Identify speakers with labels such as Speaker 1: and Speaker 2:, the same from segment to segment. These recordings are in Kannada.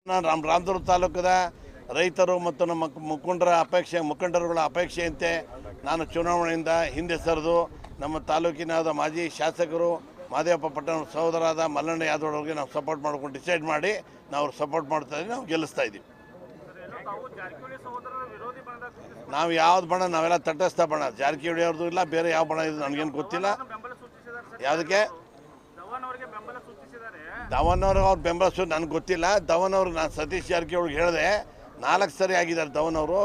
Speaker 1: ನಾನು ರಾಮದುರ್ಗ ತಾಲೂಕದ ರೈತರು ಮತ್ತು ನಮ್ಮ ಮುಖಂಡರುಗಳ ಅಪೇಕ್ಷೆಯಂತೆ ನಾನು ಚುನಾವಣೆಯಿಂದ ಹಿಂದೆ ಸರಿದು ನಮ್ಮ ತಾಲೂಕಿನಾದ ಮಾಜಿ ಶಾಸಕರು ಮಾದೇವಪ್ಪ ಪಟ್ಟಣ ಸಹೋದರಾದ ಮಲ್ಲಣ್ಣ ಯಾದವ್ ಅವರಿಗೆ ನಾವು ಸಪೋರ್ಟ್ ಮಾಡ್ಕೊಂಡು ಡಿಸೈಡ್ ಮಾಡಿ ನಾವು ಸಪೋರ್ಟ್ ಮಾಡ್ತಾ ಇದ್ದೀವಿ, ನಾವು ಗೆಲ್ಲಿಸ್ತಾ ಇದ್ದೀವಿ. ನಾವು ಯಾವ್ದು ಬಣ ನಾವೆಲ್ಲ ತಟಸ್ಥ ಬಣ, ಜಾರಕಿಹೊಳಿ ಅವ್ರದ್ದು ಇಲ್ಲ, ಬೇರೆ ಯಾವ ಬಣ ಇದು ನನಗೇನು ಗೊತ್ತಿಲ್ಲ. ಯಾವುದಕ್ಕೆ ಧವನ್ ಅವ್ರಿಗೆ ಅವ್ರು ಬೆಂಬಲಿಸೋದು ನನಗೆ ಗೊತ್ತಿಲ್ಲ. ಧವನ್ ಅವ್ರಿಗೆ ನಾನು ಸತೀಶ್ ಜಾರಕಿಹೊಳಿಗೆ ಹೇಳಿದೆ, 4 ಸರಿ ಆಗಿದ್ದಾರೆ ಧವನ್ ಅವರು,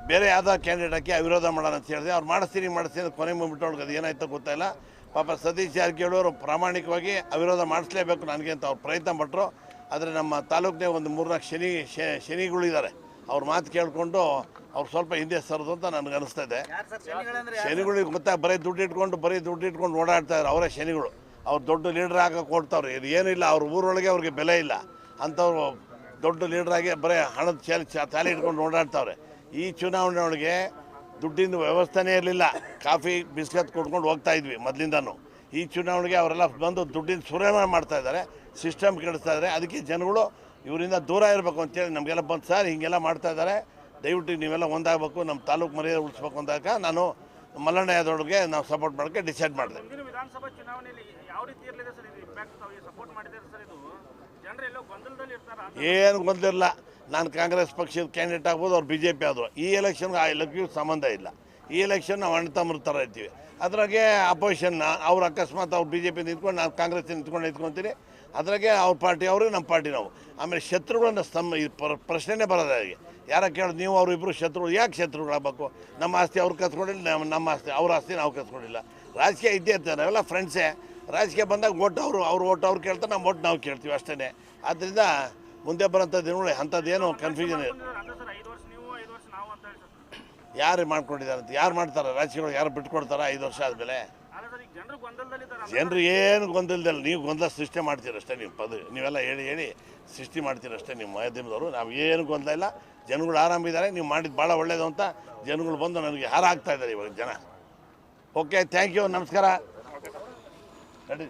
Speaker 1: ಬೇರೆ ಯಾವುದೋ ಕ್ಯಾಂಡಿಡೇಟ್ಗೆ ಅವಿರೋಧ ಮಾಡೋಣ ಅಂತ ಹೇಳಿದೆ. ಅವ್ರು ಮಾಡಿಸ್ತೀನಿ ಕೊನೆ ಮುಗಿಬಿಟ್ಟೊಳಗೆ ಅದು ಏನಾಯ್ತೋ ಗೊತ್ತಾಯಿಲ್ಲ. ಪಾಪ ಸತೀಶ್ ಜಾರಕಿಹೊಳಿ ಅವರು ಪ್ರಾಮಾಣಿಕವಾಗಿ ಅವಿರೋಧ ಮಾಡಿಸ್ಲೇಬೇಕು ನನಗೆ ಅಂತ ಅವ್ರು ಪ್ರಯತ್ನ ಪಟ್ಟರು. ಆದರೆ ನಮ್ಮ ತಾಲೂಕಿನ ಒಂದು 3-4 ಶನಿಗಳಿದ್ದಾರೆ, ಅವ್ರ ಮಾತು ಕೇಳಿಕೊಂಡು ಅವ್ರು ಸ್ವಲ್ಪ ಹಿಂದೆ ಸರಿದು ಅಂತ ನನಗೆ ಅನಿಸ್ತಾ ಇದೆ. ಶನಿಗಳಿಗೆ ಗೊತ್ತಾ, ಬರೀ ದುಡ್ಡು ಇಟ್ಕೊಂಡು ಓಡಾಡ್ತಾ ಇದ್ದಾರೆ ಅವರೇ ಶನಿಗಳು. ಅವ್ರು ದೊಡ್ಡ ಲೀಡ್ರ್ ಹಾಕಕ್ಕೆ ಕೊಡ್ತಾವ್ರೆ, ಇದು ಏನಿಲ್ಲ, ಅವ್ರ ಊರೊಳಗೆ ಅವ್ರಿಗೆ ಬೆಲೆ ಇಲ್ಲ ಅಂಥವ್ರು ದೊಡ್ಡ ಲೀಡ್ರಾಗಿ ಬರೀ ಹಣದ ಚಾಲಿ ಇಟ್ಕೊಂಡು ಓಡಾಡ್ತಾವ್ರೆ. ಈ ಚುನಾವಣೆ ಒಳಗೆ ದುಡ್ಡಿನ ವ್ಯವಸ್ಥೆನೇ ಇರಲಿಲ್ಲ, ಕಾಫಿ ಬಿಸ್ಕತ್ ಕೊಟ್ಕೊಂಡು ಹೋಗ್ತಾ ಇದ್ವಿ ಮೊದಲಿಂದನೂ. ಈ ಚುನಾವಣೆಗೆ ಅವರೆಲ್ಲ ಬಂದು ದುಡ್ಡಿನ ಸುರೇಮಣೆ ಮಾಡ್ತಾ ಇದ್ದಾರೆ, ಸಿಸ್ಟಮ್ ಕೆಡಿಸ್ತಾ ಇದ್ದಾರೆ. ಅದಕ್ಕೆ ಜನಗಳು ಇವರಿಂದ ದೂರ ಇರಬೇಕು ಅಂತೇಳಿ ನಮಗೆಲ್ಲ ಬಂದು ಸರ್ ಹಿಂಗೆಲ್ಲ ಮಾಡ್ತಾ ಇದ್ದಾರೆ, ದಯವಿಟ್ಟು ನೀವೆಲ್ಲ ಒಂದಾಗಬೇಕು, ನಮ್ಮ ತಾಲೂಕು ಮರ್ಯಾದೆ ಉಳಿಸ್ಬೇಕು ಅಂದಾಗ ನಾನು ಮಲ್ಲಣ್ಣ ಯಾದವ್ರಿಗೆ ನಾವು ಸಪೋರ್ಟ್ ಮಾಡೋಕ್ಕೆ ಡಿಸೈಡ್ ಮಾಡಿದೆ. ಏನು ಗೊಂದಲಿಲ್ಲ, ನಾನು ಕಾಂಗ್ರೆಸ್ ಪಕ್ಷದ ಕ್ಯಾಂಡಿಡೇಟ್ ಆಗ್ಬೋದು, ಅವ್ರು BJP ಆದರು. ಈ ಎಲೆಕ್ಷನ್ಗೆ ಆ ಎಲೆಕ್ಷನ್ಗೆ ಸಂಬಂಧ ಇಲ್ಲ. ಈ ಎಲೆಕ್ಷನ್ ನಾವು ಅಣ್ಣ ತಮ್ಮರ ಥರ ಇರ್ತೀವಿ. ಅದ್ರಾಗೆ ಅಪೋಸಿಷನ್ನ ಅವ್ರು ಅಕಸ್ಮಾತ್ ಅವ್ರು BJP ನಿಂತ್ಕೊಂಡು ನಾನು ಕಾಂಗ್ರೆಸ್ ನಿಂತ್ಕೊಂತೀನಿ, ಅದ್ರಾಗೆ ಅವ್ರ ಪಾರ್ಟಿ ಅವರು ನಮ್ಮ ಪಾರ್ಟಿ ನಾವು. ಆಮೇಲೆ ಶತ್ರುಗಳನ್ನ ಪ್ರಶ್ನೆನೇ ಬರೋದು. ಹಾಗೆ ಯಾರ ಕೇಳೋದು, ನೀವು ಅವರಿಬ್ಬರು ಶತ್ರುಗಳು, ಯಾಕೆ ಶತ್ರುಗಳಾಗಬೇಕು? ನಮ್ಮ ಆಸ್ತಿ ಅವ್ರು ಕತ್ಕೊಂಡಿಲ್ಲ, ನಮ್ಮ ಆಸ್ತಿ ಅವ್ರ ಆಸ್ತಿ ನಾವು ಕತ್ಕೊಂಡಿಲ್ಲ. ರಾಜಕೀಯ ಇದ್ದೇ ಇರ್ತಾರೆ, ನಾವೆಲ್ಲ ಫ್ರೆಂಡ್ಸೇ. ರಾಜಕೀಯ ಬಂದಾಗ ಓಟ್ ಅವ್ರು ಓಟ್ ಅವ್ರು ಕೇಳ್ತಾರೆ, ನಮ್ಮ ಓಟ್ ನಾವು ಕೇಳ್ತೀವಿ, ಅಷ್ಟೇ. ಆದ್ದರಿಂದ ಮುಂದೆ ಬರೋಂಥ ದಿನಗಳು ಅಂಥದ್ದೇನು ಕನ್ಫ್ಯೂಷನ್ ಇದೆ. ಯಾರು ಮಾಡ್ಕೊಂಡಿದ್ದಾರೆ ಅಂತ ಯಾರು ಮಾಡ್ತಾರೆ? ರಾಜಕೀಯಗಳು ಯಾರು ಬಿಟ್ಕೊಡ್ತಾರೆ 5 ವರ್ಷ ಆದಮೇಲೆ? ಜನರು ಏನು ಗೊಂದಲದಲ್ಲ, ನೀವು ಗೊಂದಲ ಸೃಷ್ಟಿ ಮಾಡ್ತೀರಷ್ಟೇ. ನೀವೆಲ್ಲ ಹೇಳಿ ಸೃಷ್ಟಿ ಮಾಡ್ತೀರಷ್ಟೇ ನಿಮ್ಮ ಮಾಧ್ಯಮದವರು. ನಾವು ಏನು ಗೊಂದಲ ಇಲ್ಲ, ಜನಗಳು ಆರಾಮಿದ್ದಾರೆ, ನೀವು ಮಾಡಿದ್ದು ಭಾಳ ಒಳ್ಳೆಯದು ಅಂತ ಜನಗಳು ಬಂದು ನನಗೆ ಹಾರ ಆಗ್ತಾ ಇದ್ದಾರೆ ಇವಾಗ ಜನ. ಓಕೆ, ಥ್ಯಾಂಕ್ ಯು, ನಮಸ್ಕಾರ. ನಡಿ.